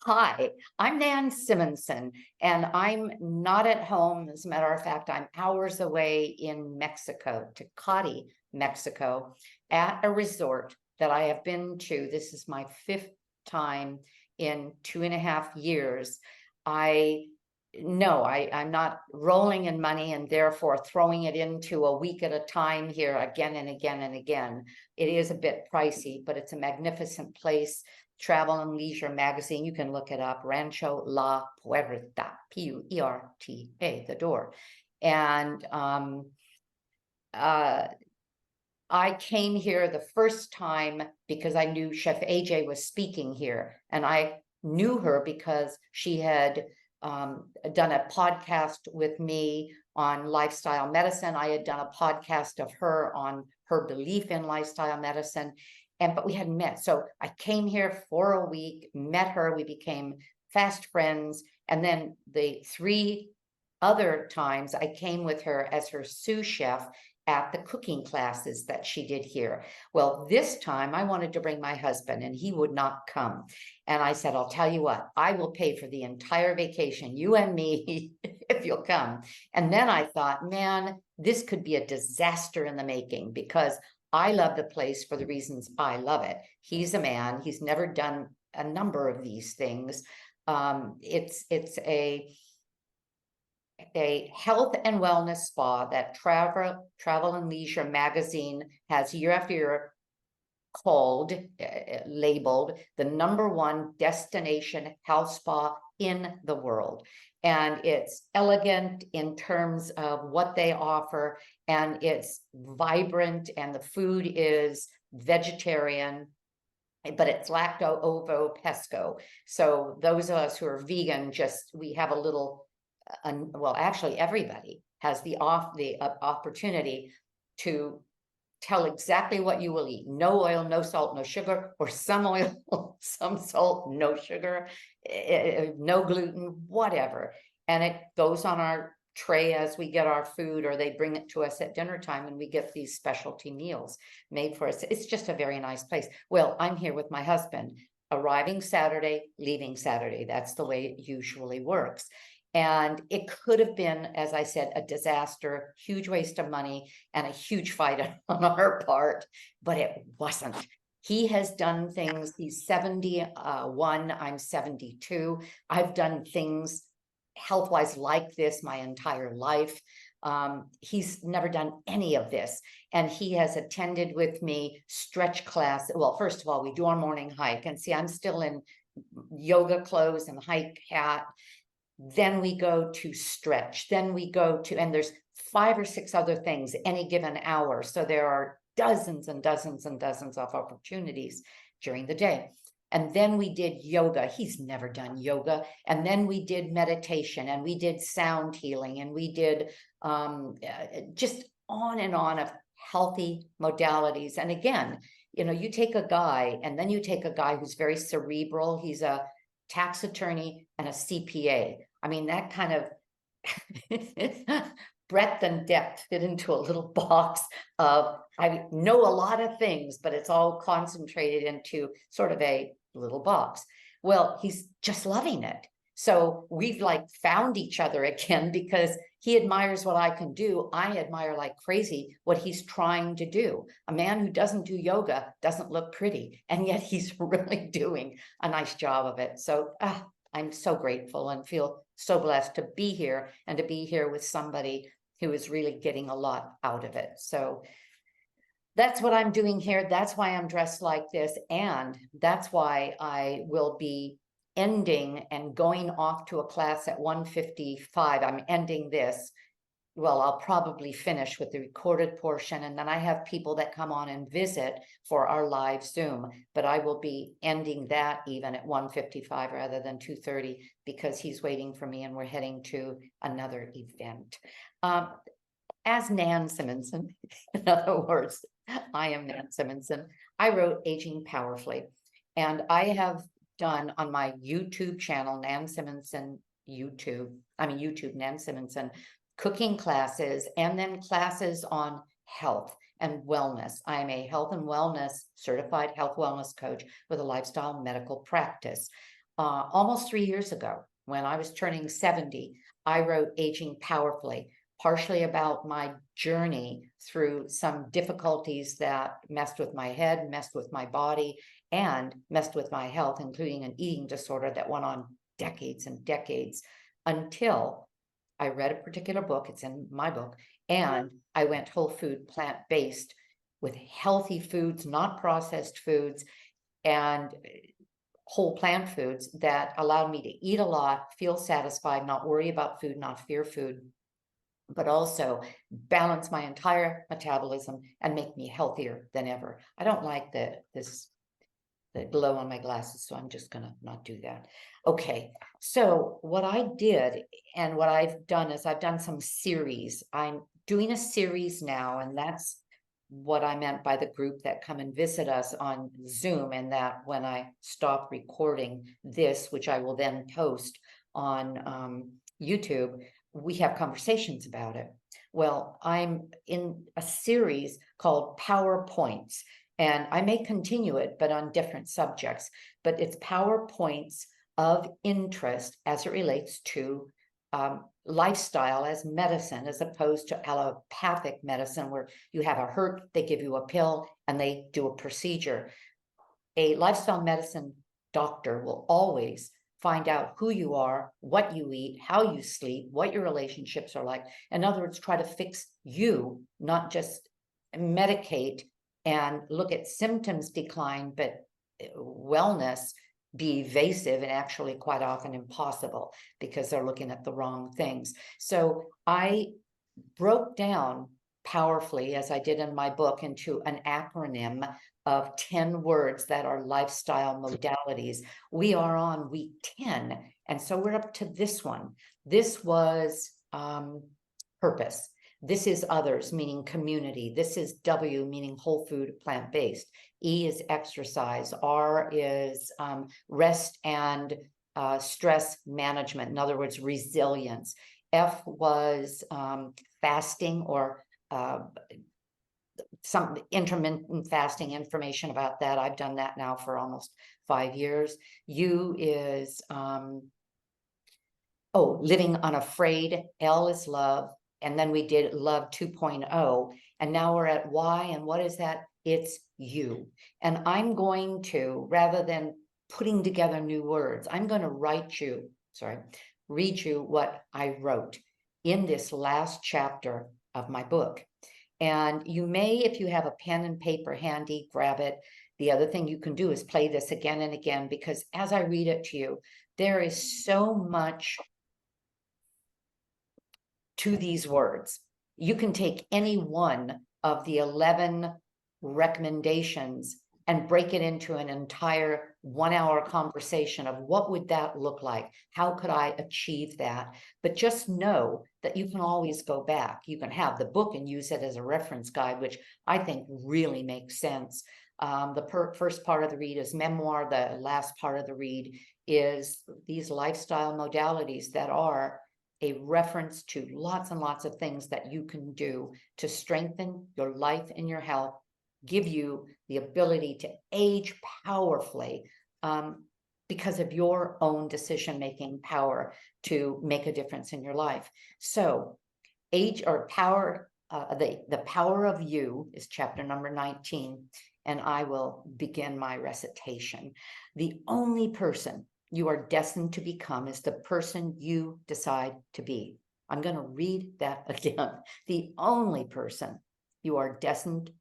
Hi, I'm Nan Simonson, and I'm not at home. As a matter of fact, I'm hours away in Mexico, Tecate, Mexico, at a resort that I have been to. This is my fifth time in 2.5 years. I I'm not rolling in money and therefore throwing it into a week at a time here again and again and again. It is a bit pricey, but it's a magnificent place. Travel and Leisure magazine, you can look it up, Rancho La Puerta, Puerta, the door. And I came here the first time because I knew Chef AJ was speaking here, and I knew her because she had done a podcast with me on lifestyle medicine. I had done a podcast of her on her belief in lifestyle medicine, but we hadn't met. So I came here for a week, met her, we became fast friends, and then the 3 other times I came with her as her sous chef at the cooking classes that she did here. Well, this time I wanted to bring my husband and he would not come. And I said, I'll tell you what, I will pay for the entire vacation, you and me, if you'll come. And then I thought, man, this could be a disaster in the making, because I love the place for the reasons I love it. He's a man, he's never done a number of these things. It's a health and wellness spa that Travel and Leisure magazine has year after year called, labeled the #1 destination health spa in the world. And it's elegant in terms of what they offer, and it's vibrant, and the food is vegetarian, but it's lacto ovo pesco. So those of us who are vegan, we have a little, well, actually everybody has the opportunity to tell exactly what you will eat. No oil, no salt, no sugar, or some oil, some salt, no sugar, no gluten, whatever. And it goes on our tray as we get our food, or they bring it to us at dinner time, and we get these specialty meals made for us. It's just a very nice place. Well, I'm here with my husband, arriving Saturday, leaving Saturday. That's the way it usually works. And it could have been, as I said, a disaster, huge waste of money, and a huge fight on our part, but it wasn't. He has done things. He's 71, I'm 72. I've done things health-wise like this my entire life. He's never done any of this. And he has attended with me stretch class. Well, first of all, we do our morning hike. And see, I'm still in yoga clothes and hike hat. Then we go to stretch, then we go to, and there's 5 or 6 other things any given hour. So there are dozens and dozens and dozens of opportunities during the day. And then we did yoga. He's never done yoga. And then we did meditation, and we did sound healing, and we did just on and on of healthy modalities. And again, you take a guy, and then you take a guy who's very cerebral. He's a tax attorney and a CPA. I mean, that kind of breadth and depth fit into a little box of, I know a lot of things, but it's all concentrated into sort of a little box. Well, he's just loving it. So we've found each other again, because he admires what I can do. I admire like crazy what he's trying to do. A man who doesn't do yoga doesn't look pretty, and yet he's really doing a nice job of it. So I'm so grateful and feel so blessed to be here, and to be here with somebody who is really getting a lot out of it. So that's what I'm doing here. That's why I'm dressed like this. And that's why I will be ending and going off to a class at 1:55. I'm ending this. Well, I'll probably finish with the recorded portion, and then I have people that come on and visit for our live Zoom, but I will be ending that even at 1:55 rather than 2:30, because he's waiting for me and we're heading to another event. As Nan Simonson, in other words, I am Nan Simonson. I wrote Aging Powerfully, and I have done on my YouTube channel, Nan Simonson YouTube, Nan Simonson, cooking classes, and then classes on health and wellness. I am a health and wellness certified health wellness coach with a lifestyle medical practice. almost 3 years ago, when I was turning 70, I wrote Aging Powerfully, partially about my journey through some difficulties that messed with my head, messed with my body, and messed with my health, including an eating disorder that went on decades and decades, until I read a particular book, it's in my book, and I went whole food, plant-based, with healthy foods, not processed foods, and whole plant foods that allowed me to eat a lot, feel satisfied, not worry about food, not fear food, but also balance my entire metabolism and make me healthier than ever. I don't like the glow on my glasses, so I'm just gonna not do that. Okay, so what I did and what I've done is I've done some series. I'm doing a series now, and that's what I meant by the group that come and visit us on Zoom, and that when I stop recording this, which I will then post on YouTube, we have conversations about it. Well, I'm in a series called PowerPoints, and I may continue it, but on different subjects, but it's PowerPoints of interest as it relates to lifestyle as medicine, as opposed to allopathic medicine, where you have a hurt, they give you a pill, and they do a procedure. A lifestyle medicine doctor will always find out who you are, what you eat, how you sleep, what your relationships are like. In other words, try to fix you, not just medicate and look at symptoms decline, but wellness be evasive and actually quite often impossible, because they're looking at the wrong things. So I broke down powerfully, as I did in my book, into an acronym of 10 words that are lifestyle modalities. We are on week 10, and so we're up to this one. This was purpose. This is others, meaning community. This is W, meaning whole food, plant-based. E is exercise. R is rest and stress management. In other words, resilience. F was fasting, or some intermittent fasting, information about that. I've done that now for almost 5 years. U is, living unafraid. L is love. And then we did love 2.0. And now we're at Y. And what is that? It's you. And I'm going to, rather than putting together new words, I'm going to read you what I wrote in this last chapter of my book. And you may, if you have a pen and paper handy, grab it. The other thing you can do is play this again and again, because as I read it to you, there is so much to these words. You can take any one of the 11 recommendations and break it into an entire 1-hour conversation of what would that look like? How could I achieve that? But just know that you can always go back. You can have the book and use it as a reference guide, which I think really makes sense. The first part of the read is memoir. The last part of the read is these lifestyle modalities that are a reference to lots and lots of things that you can do to strengthen your life and your health, give you the ability to age powerfully because of your own decision-making power to make a difference in your life. So age or power, the power of you is chapter number 19, and I will begin my recitation. The only person you are destined to become is the person you decide to be. I'm going to read that again. The only person you are destined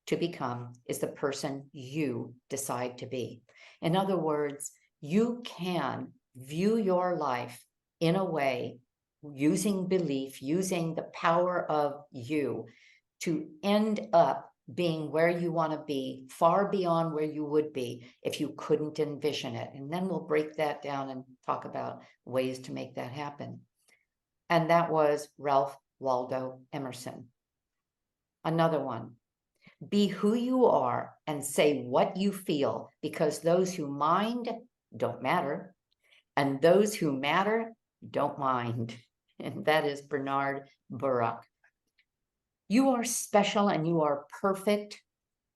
to become is the person you decide to be. In other words, you can view your life in a way, using belief, using the power of you, to end up being where you want to be, far beyond where you would be if you couldn't envision it. And then we'll break that down and talk about ways to make that happen. And that was Ralph Waldo Emerson. Another one, be who you are and say what you feel, because those who mind don't matter, and those who matter don't mind. And that is Bernard Baruch. You are special and you are perfect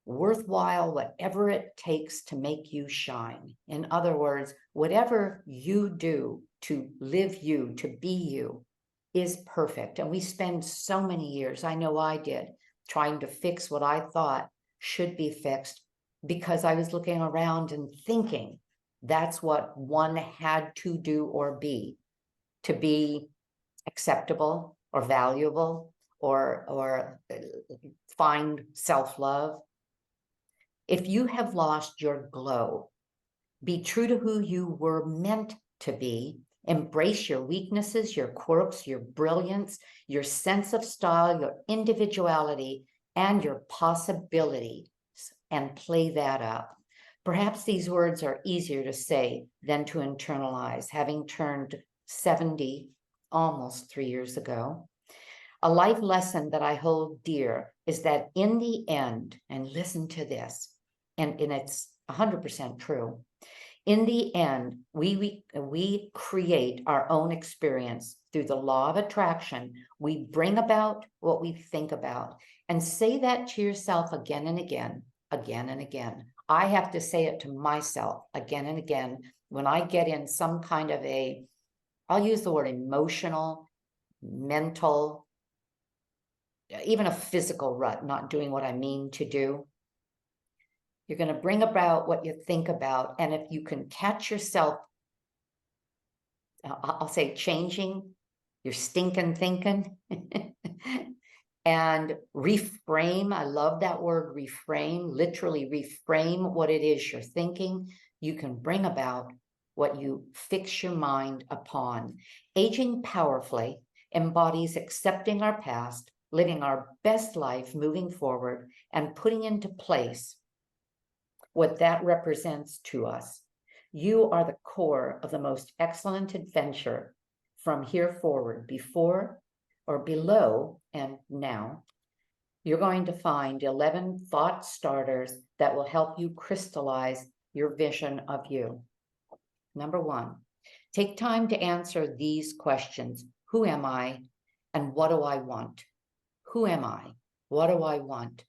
worthwhile, whatever it takes to make you shine. In other words, whatever you do to live you, to be you, is perfect. And we spend so many years, I know I did, trying to fix what I thought should be fixed because I was looking around and thinking that's what one had to do or be to be acceptable or valuable or find self-love. If you have lost your glow, be true to who you were meant to be. Embrace your weaknesses, your quirks, your brilliance, your sense of style, your individuality, and your possibilities, and play that up. Perhaps these words are easier to say than to internalize, having turned 70 almost 3 years ago. A life lesson that I hold dear is that in the end, and listen to this, and it's 100% true, in the end, we create our own experience through the law of attraction. We bring about what we think about. And say that to yourself again and again, again and again. I have to say it to myself again and again when I get in some kind of I'll use the word emotional, mental, even a physical rut, not doing what I mean to do. You're going to bring about what you think about. And if you can catch yourself, I'll say changing your stinking thinking and reframe. I love that word, reframe, literally reframe what it is you're thinking. You can bring about what you fix your mind upon. Aging powerfully embodies accepting our past, living our best life moving forward, and putting into place what that represents to us. You are the core of the most excellent adventure from here forward, before or below and now. You're going to find 11 thought starters that will help you crystallize your vision of you. Number 1, take time to answer these questions. Who am I and what do I want? Who am I? What do I want?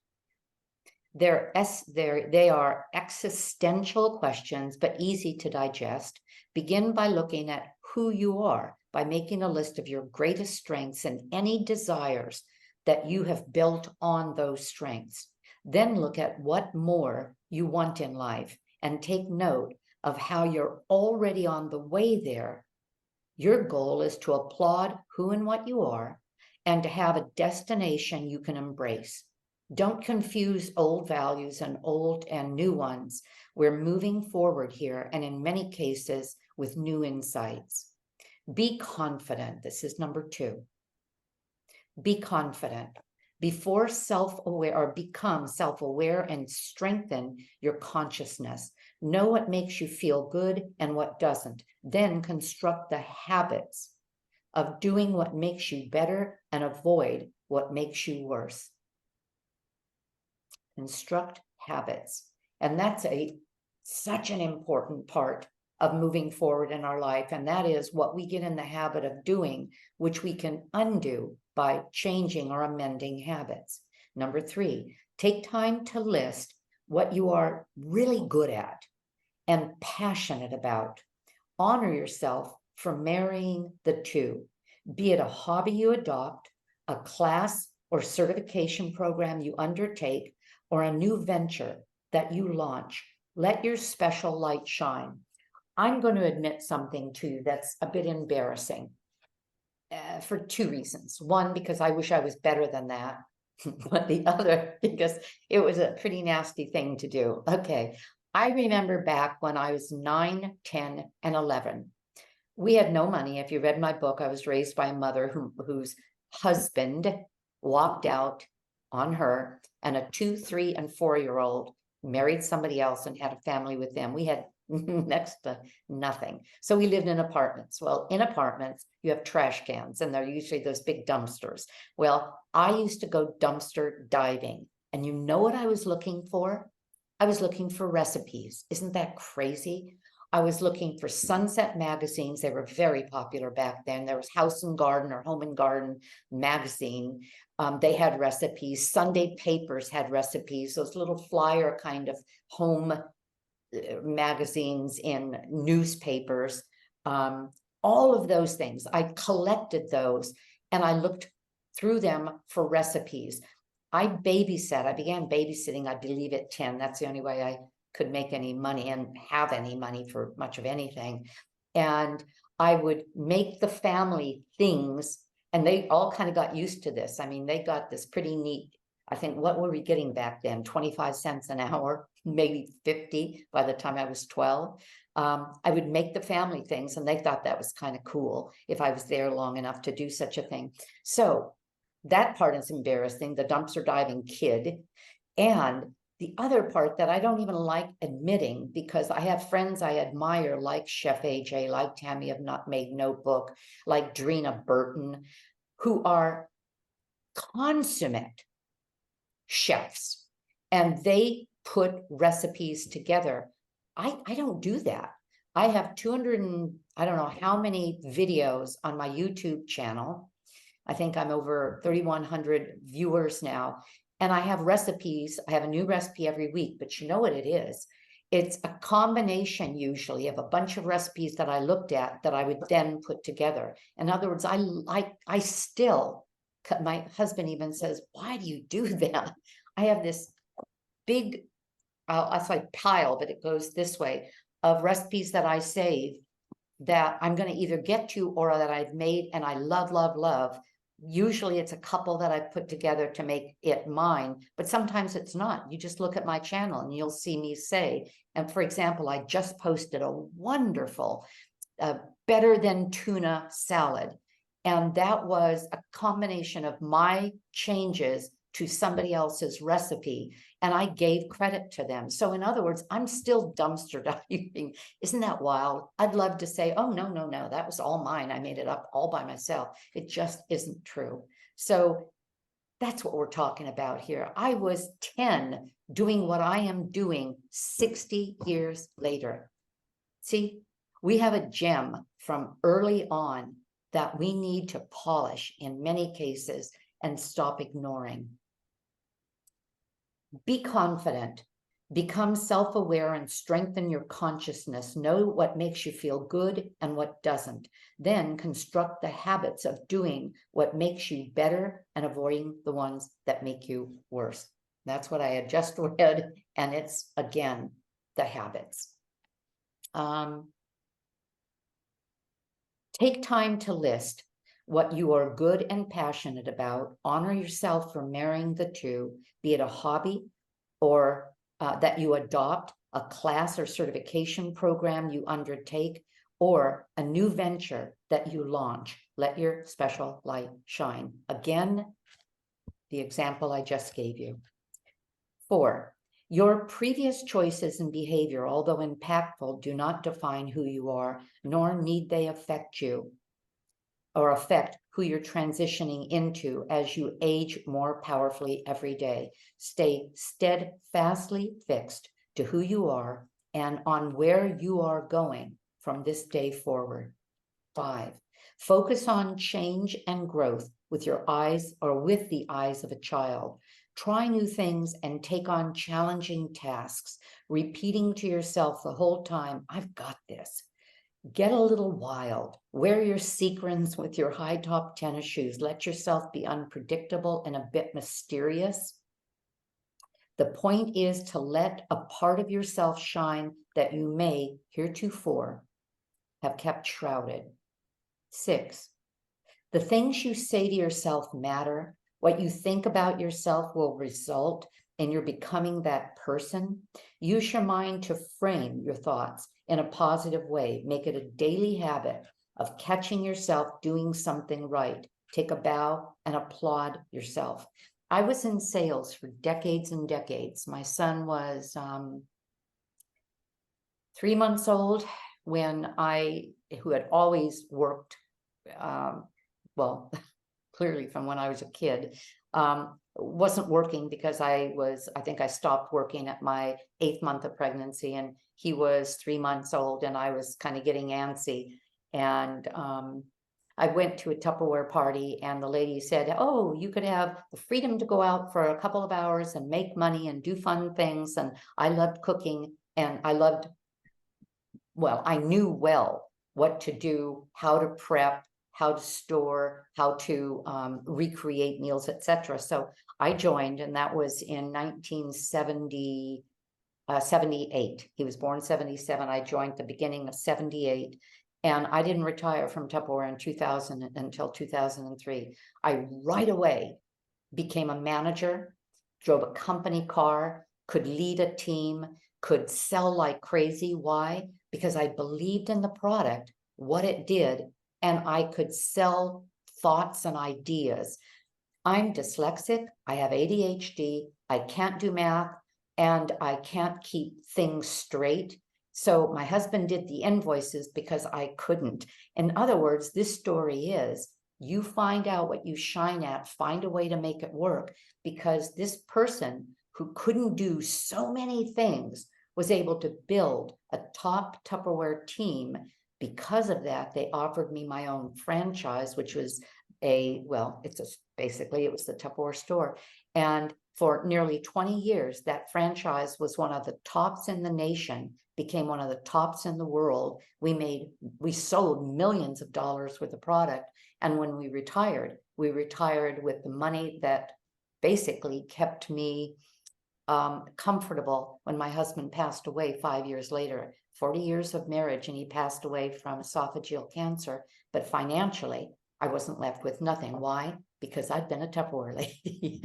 They are existential questions, but easy to digest. Begin by looking at who you are, by making a list of your greatest strengths and any desires that you have built on those strengths. Then look at what more you want in life and take note of how you're already on the way there. Your goal is to applaud who and what you are and to have a destination you can embrace. Don't confuse old values and old and new ones. We're moving forward here, and in many cases with new insights. Be confident. This is number 2. Be confident. Before self-aware or become self-aware and strengthen your consciousness. Know what makes you feel good and what doesn't. Then construct the habits of doing what makes you better and avoid what makes you worse. Construct habits. And that's such an important part of moving forward in our life. And that is what we get in the habit of doing, which we can undo by changing or amending habits. Number 3, take time to list what you are really good at and passionate about. Honor yourself for marrying the two, be it a hobby you adopt, a class or certification program you undertake, or a new venture that you launch. Let your special light shine. I'm going to admit something to you that's a bit embarrassing for 2 reasons. One, because I wish I was better than that. But the other, because it was a pretty nasty thing to do. Okay, I remember back when I was 9, 10, and 11. We had no money. If you read my book, I was raised by a mother whose husband walked out on her, and a 2, 3, and 4-year-old married somebody else and had a family with them. We had next to nothing. So we lived in apartments. Well, in apartments, you have trash cans, and they're usually those big dumpsters. Well, I used to go dumpster diving, and you know what I was looking for? I was looking for recipes. Isn't that crazy? I was looking for Sunset magazines. They were very popular back then. There was House and Garden or Home and Garden magazine. They had recipes. Sunday papers had recipes, those little flyer kind of home magazines in newspapers. All of those things. I collected those and I looked through them for recipes. I babysat. I began babysitting, I believe, at 10. That's the only way I could make any money and have any money for much of anything. And I would make the family things, and they all kind of got used to this. I mean, they got this pretty neat, I think, what were we getting back then? 25 cents an hour, maybe 50 by the time I was 12. I would make the family things, and they thought that was kind of cool if I was there long enough to do such a thing. So that part is embarrassing, the dumpster diving kid. And the other part that I don't even like admitting, because I have friends I admire, like Chef AJ, like Tammy of Not Made Notebook, like Drina Burton, who are consummate chefs, and they put recipes together. I don't do that. I have 200 and I don't know how many videos on my YouTube channel. I think I'm over 3,100 viewers now. And I have recipes. I have a new recipe every week, but you know what it is? It's a combination usually of a bunch of recipes that I looked at that I would then put together. In other words, I still, my husband even says, why do you do that? I have this big, I'll say pile, but it goes this way, of recipes that I save that I'm going to either get to or that I've made and I love, love, love. Usually it's a couple that I put together to make it mine, but sometimes it's not. You just look at my channel and you'll see me say, and for example, I just posted a wonderful, better than tuna salad. And that was a combination of my changes to somebody else's recipe, and I gave credit to them. So in other words, I'm still dumpster diving. Isn't that wild? I'd love to say, oh, no, no, no, that was all mine. I made it up all by myself. It just isn't true. So that's what we're talking about here. I was 10 doing what I am doing 60 years later. See, we have a gem from early on that we need to polish in many cases and stop ignoring. Be confident, become self-aware and strengthen your consciousness. Know what makes you feel good and what doesn't. Then construct the habits of doing what makes you better and avoiding the ones that make you worse. That's what I had just read, and it's, again, the habits. Take time to list what you are good and passionate about. Honor yourself for marrying the two, be it a hobby or that you adopt, a class or certification program you undertake, or a new venture that you launch. Let your special light shine. Again, the example I just gave you. 4, your previous choices and behavior, although impactful, do not define who you are, nor need they affect you or affect who you're transitioning into as you age more powerfully every day. Stay steadfastly fixed to who you are and on where you are going from this day forward. 5, focus on change and growth with your eyes or with the eyes of a child. Try new things and take on challenging tasks, repeating to yourself the whole time, I've got this. Get a little wild. Wear your sequins with your high top tennis shoes. Let yourself be unpredictable and a bit mysterious. The point is to let a part of yourself shine that you may heretofore have kept shrouded. 6, the things you say to yourself matter. What you think about yourself will result in your becoming that person. Use your mind to frame your thoughts in a positive way. Make it a daily habit of catching yourself doing something right. Take a bow and applaud yourself. I was in sales for decades and decades. My son was 3 months old when who had always worked, well, clearly from when I was a kid, wasn't working because I think I stopped working at my 8th month of pregnancy, and he was 3 months old, and I was kind of getting antsy. And I went to a Tupperware party, and the lady said, oh, you could have the freedom to go out for a couple of hours and make money and do fun things. And I loved cooking, and I knew well what to do, how to prep, how to store, how to recreate meals, etc. So I joined, and that was in 1978. He was born 77. I joined the beginning of 78. And I didn't retire from Tupperware in 2000 until 2003. I right away became a manager, drove a company car, could lead a team, could sell like crazy. Why? Because I believed in the product, what it did, and I could sell thoughts and ideas. I'm dyslexic, I have ADHD, I can't do math, and I can't keep things straight. So my husband did the invoices because I couldn't. In other words, this story is, you find out what you shine at, find a way to make it work, because this person who couldn't do so many things was able to build a top Tupperware team. Because of that, they offered me my own franchise, which was basically it was the Tupperware store. And for nearly 20 years, that franchise was one of the tops in the nation, became one of the tops in the world. We sold millions of dollars worth of product. And when we retired with the money that basically kept me comfortable when my husband passed away 5 years later. 40 years of marriage, and he passed away from esophageal cancer. But financially, I wasn't left with nothing. Why? Because I'd been a Tupperware lady.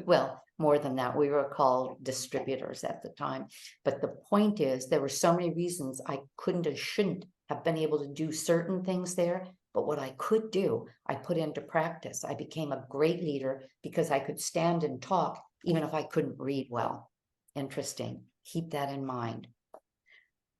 Well, more than that, we were called distributors at the time. But the point is, there were so many reasons I couldn't and shouldn't have been able to do certain things there. But what I could do, I put into practice. I became a great leader because I could stand and talk, even if I couldn't read well. Interesting. Keep that in mind.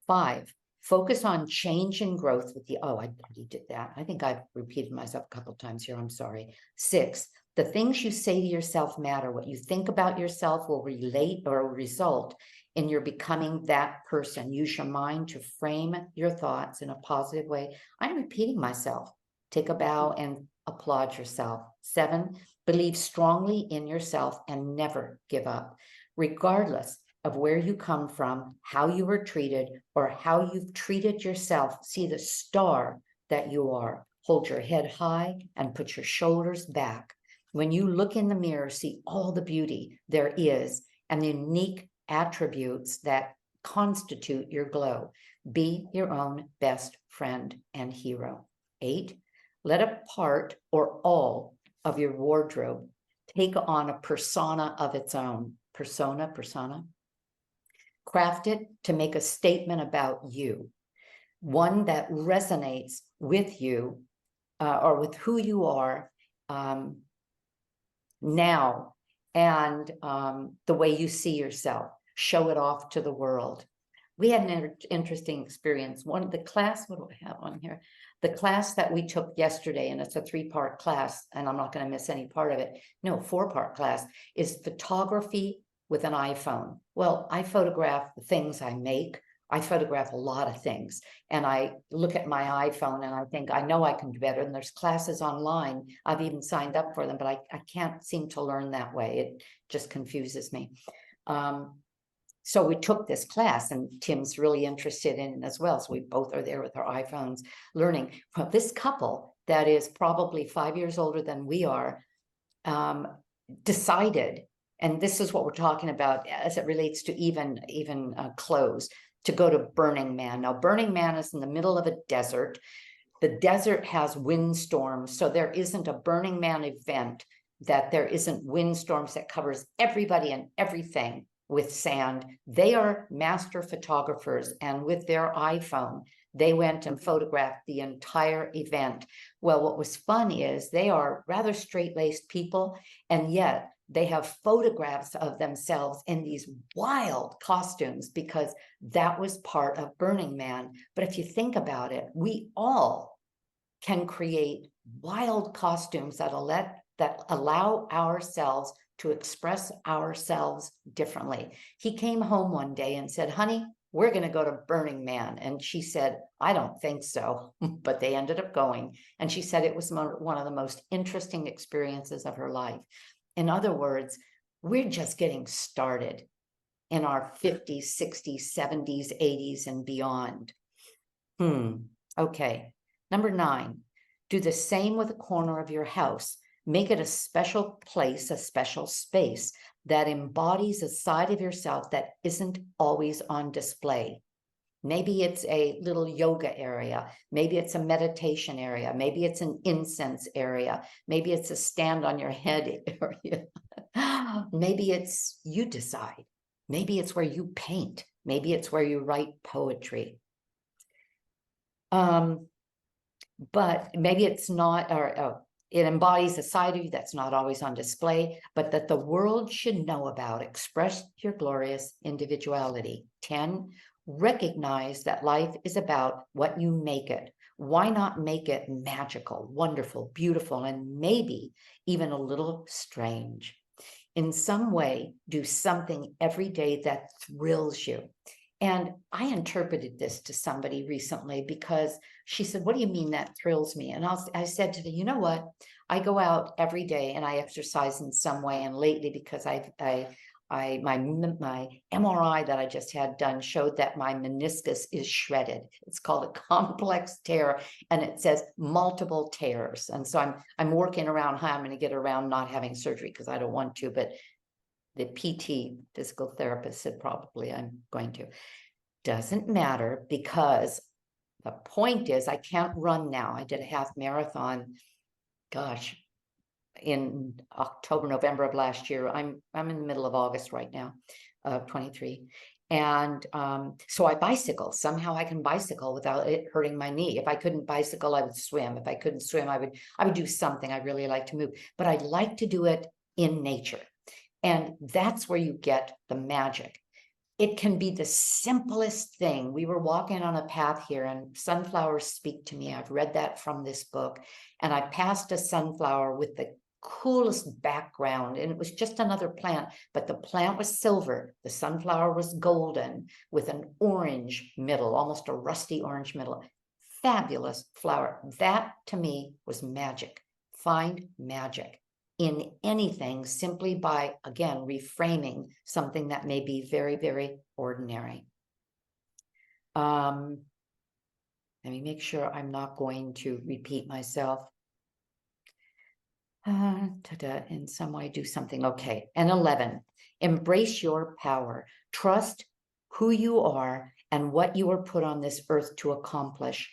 5, focus on change and growth with the, I already did that. I think I've repeated myself a couple of times here. I'm sorry. 6, the things you say to yourself matter. What you think about yourself will relate or result in your becoming that person. Use your mind to frame your thoughts in a positive way. I'm repeating myself. Take a bow and applaud yourself. 7, believe strongly in yourself and never give up, regardless of where you come from, how you were treated, or how you've treated yourself. See the star that you are. Hold your head high and put your shoulders back. When you look in the mirror, see all the beauty there is and the unique attributes that constitute your glow. Be your own best friend and hero. 8, let a part or all of your wardrobe take on a persona of its own. Persona. Craft it to make a statement about you, one that resonates with you or with who you are now and the way you see yourself. Show it off to the world. We had an interesting experience. One of the class, what do I have on here? The class that we took yesterday, and it's a 3-part class, and I'm not going to miss any part of it. No, 4-part class, is photography with an iPhone. Well, I photograph the things I make. I photograph a lot of things, and I look at my iPhone and I think, I know I can do better. And there's classes online. I've even signed up for them, but I can't seem to learn that way. It just confuses me. So we took this class, and Tim's really interested in it as well. So we both are there with our iPhones learning. Well, this couple that is probably 5 years older than we are decided, and this is what we're talking about as it relates to even clothes, to go to Burning Man. Now, Burning Man is in the middle of a desert. The desert has windstorms, so there isn't a Burning Man event that there isn't windstorms that covers everybody and everything with sand. They are master photographers, and with their iPhone, they went and photographed the entire event. Well, what was fun is they are rather straight-laced people, and yet they have photographs of themselves in these wild costumes because that was part of Burning Man. But if you think about it, we all can create wild costumes that allow ourselves to express ourselves differently. He came home one day and said, honey, we're going to go to Burning Man. And she said, I don't think so, but they ended up going. And she said it was one of the most interesting experiences of her life. In other words, we're just getting started in our 50s, 60s, 70s, 80s, and beyond. Okay. Number 9, do the same with a corner of your house. Make it a special place, a special space that embodies a side of yourself that isn't always on display. Maybe it's a little yoga area. Maybe it's a meditation area. Maybe it's an incense area. Maybe it's a stand on your head area. Maybe it's, you decide. Maybe it's where you paint. Maybe it's where you write poetry. But maybe it's not, or it embodies a side of you that's not always on display, but that the world should know about. Express your glorious individuality. 10, recognize that life is about what you make it. Why not make it magical, wonderful, beautiful, and maybe even a little strange? In some way, do something every day that thrills you. And I interpreted this to somebody recently because she said, what do you mean that thrills me? And I said to her, you know what? I go out every day and I exercise in some way. And lately, because my MRI that I just had done showed that my meniscus is shredded. It's called a complex tear, and it says multiple tears. And so I'm working around how I'm going to get around not having surgery because I don't want to, but the PT, physical therapist, said probably I'm going to. Doesn't matter, because the point is I can't run now. I did a half marathon, gosh, in October, November of last year. I'm in the middle of August right now, 23. And so I bicycle. Somehow I can bicycle without it hurting my knee. If I couldn't bicycle, I would swim. If I couldn't swim, I would do something. I really like to move, but I like to do it in nature. And that's where you get the magic. It can be the simplest thing. We were walking on a path here and sunflowers speak to me. I've read that from this book. And I passed a sunflower with the coolest background, and it was just another plant, but the plant was silver. The sunflower was golden with an orange middle, almost a rusty orange middle. Fabulous flower. That to me was magic. Find magic in anything simply by, again, reframing something that may be very, very ordinary. Let me make sure I'm not going to repeat myself. In some way, do something. Okay. And 11, embrace your power. Trust who you are and what you were put on this earth to accomplish.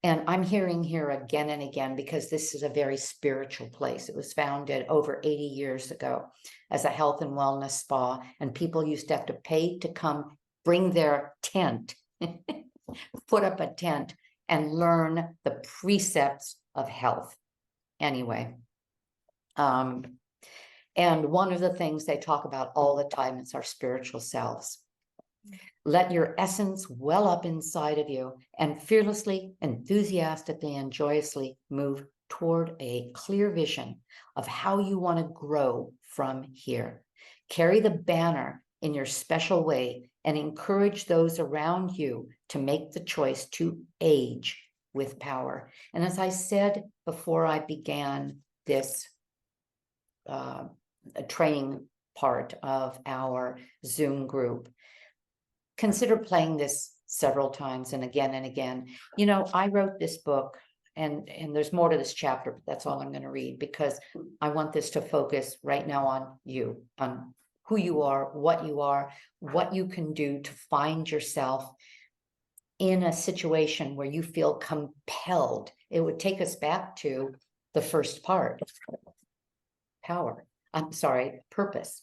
And I'm hearing here again and again, because this is a very spiritual place. It was founded over 80 years ago as a health and wellness spa, and people used to have to pay to come bring their tent, put up a tent, and learn the precepts of health. Anyway, and one of the things they talk about all the time is our spiritual selves. Let your essence well up inside of you and fearlessly, enthusiastically, and joyously move toward a clear vision of how you want to grow from here. Carry the banner in your special way and encourage those around you to make the choice to age with power. And as I said before I began this training part of our Zoom group, consider playing this several times and again and again. You know, I wrote this book, and there's more to this chapter, but that's all I'm going to read, because I want this to focus right now on you, on who you are, what you can do to find yourself in a situation where you feel compelled. It would take us back to the first part, purpose.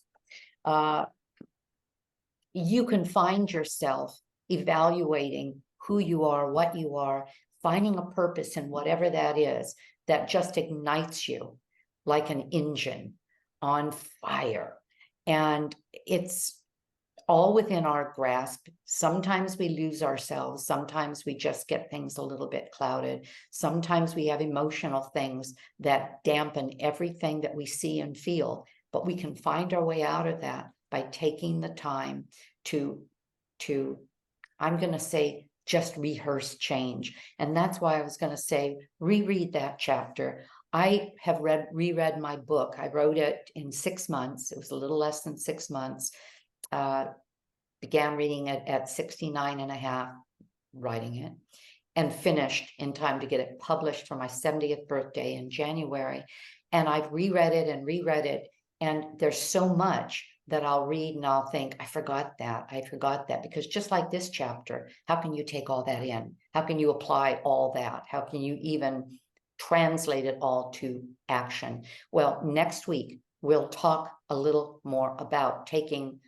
You can find yourself evaluating who you are, what you are, finding a purpose in whatever that is, that just ignites you like an engine on fire. And it's all within our grasp. Sometimes we lose ourselves. Sometimes we just get things a little bit clouded. Sometimes we have emotional things that dampen everything that we see and feel. but we can find our way out of that by taking the time to, I'm going to say, just rehearse change. And that's why I was going to say, reread that chapter. I have reread my book. I wrote it in 6 months. It was a little less than 6 months. Began reading it at 69 and a half, writing it, and finished in time to get it published for my 70th birthday in January. And I've reread it and reread it. And there's so much that I'll read and I'll think, I forgot that. Because just like this chapter, how can you take all that in? How can you apply all that? How can you even translate it all to action? Well, next week, we'll talk a little more about taking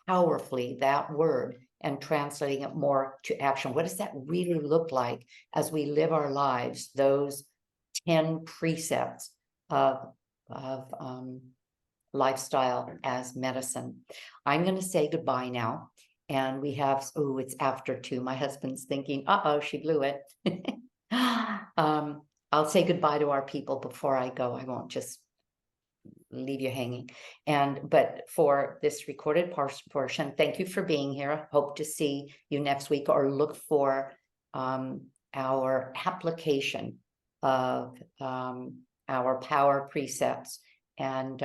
powerfully that word and translating it more to action. What does that really look like as we live our lives? Those 10 precepts of lifestyle as medicine. I'm going to say goodbye now. And we have, oh, it's after 2. My husband's thinking, uh-oh, she blew it. I'll say goodbye to our people before I go. I won't just leave you hanging. But for this recorded portion, thank you for being here. Hope to see you next week, or look for our application of our power precepts. And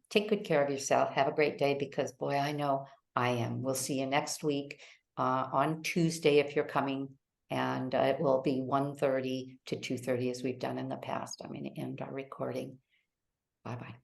take good care of yourself. Have a great day, because boy, I know I am. We'll see you next week on Tuesday if you're coming. And it will be 1:30 to 2:30 as we've done in the past. I'm going to end our recording. Bye-bye.